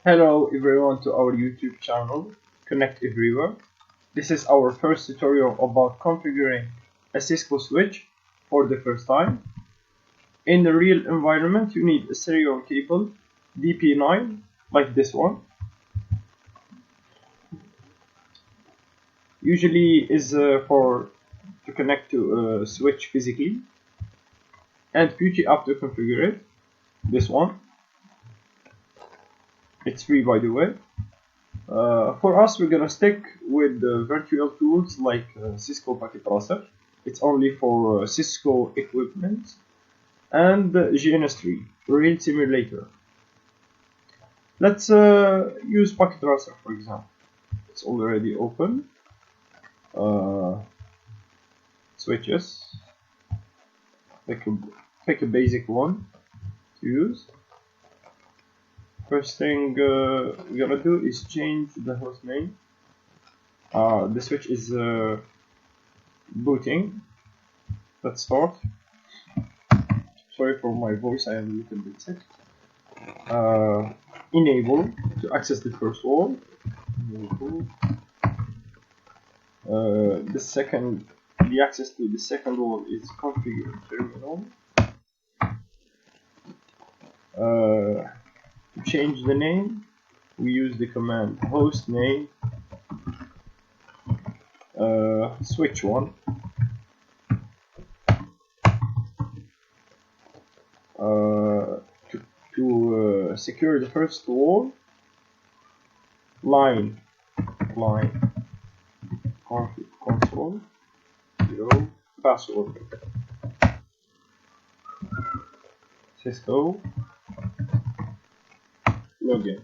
Hello everyone to our YouTube channel, Connect Everywhere. This is our first tutorial about configuring a Cisco switch for the first time. In the real environment, you need a serial cable DP9 like this one. Usually is for to connect to a switch physically, and Qt app to configure it. This one. It's free, by the way. For us, we're gonna stick with the virtual tools like Cisco Packet Tracer. It's only for Cisco equipment, and GNS3 Real Simulator. Let's use Packet Tracer, for example. It's already open. Switches. Pick a basic one to use. First thing we're gonna do is change the host name. The switch is booting. Let's start. Sorry for my voice, I am a little bit sick. Enable to access the first wall. The access to the second wall is configure terminal. To change the name, we use the command hostname switch 1. To secure the first wall, line config console 0 password Cisco login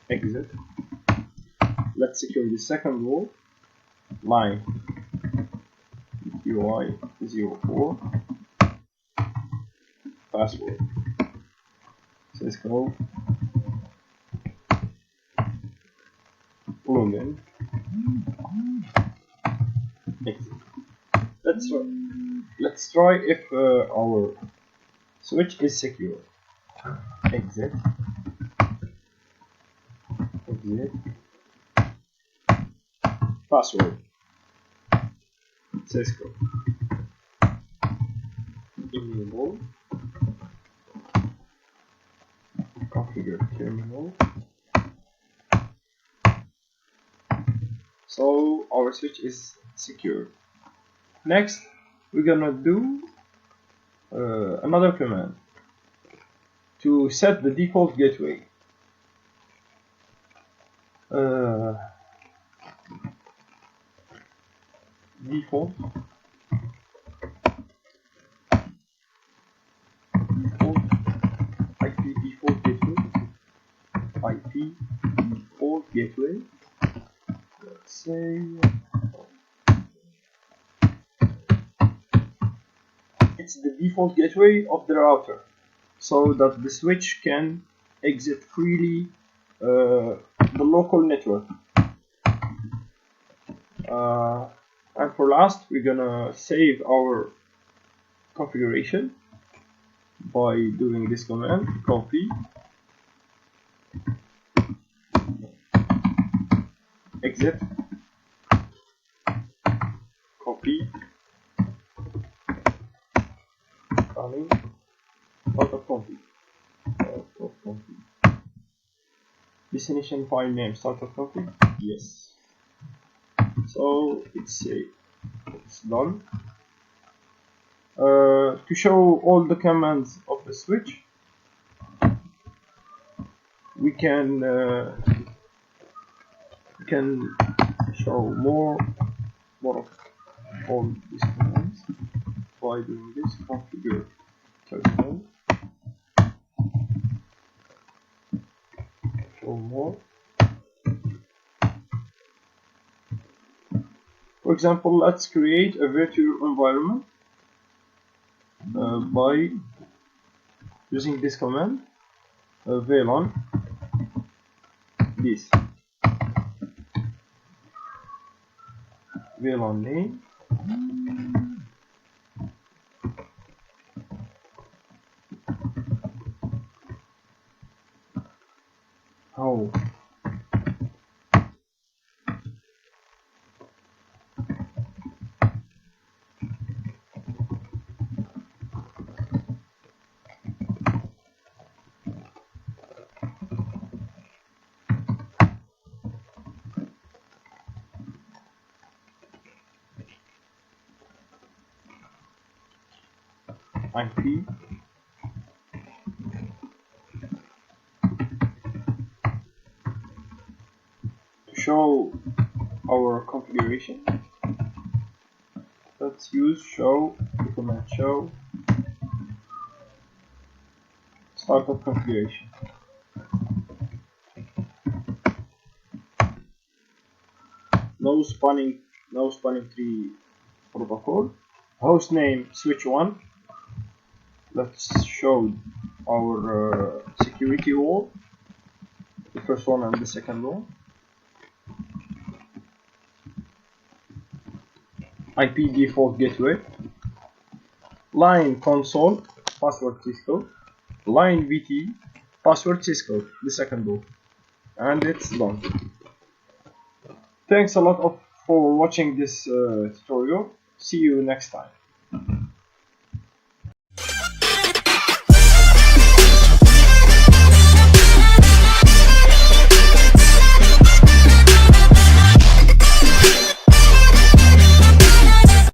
exit. Let's secure the second wall, line UI04 password Cisco login exit. Let's try if our switch is secure. Exit password Cisco enable configure terminal. So our switch is secure. Next we're gonna do another command to set the default gateway. Default IP default gateway. Let's say it's the default gateway of the router, so that the switch can exit freely the local network. And for last, we're gonna save our configuration by doing this command copy exit copy running out of config. Destination file name start of config. Yes. So it's saved. It's done. To show all the commands of the switch, we can show more of all these commands by doing this configure terminal. Show more. For example, let's create a virtual environment by using this command VLAN this VLAN name IP to show our configuration. Let's use show, command show startup configuration. No spanning tree protocol. Hostname switch 1. Let's show our security wall, the first one and the second one. IP default gateway. Line console, password Cisco. Line VT, password Cisco, the second one. And it's done. Thanks a lot for watching this tutorial. See you next time.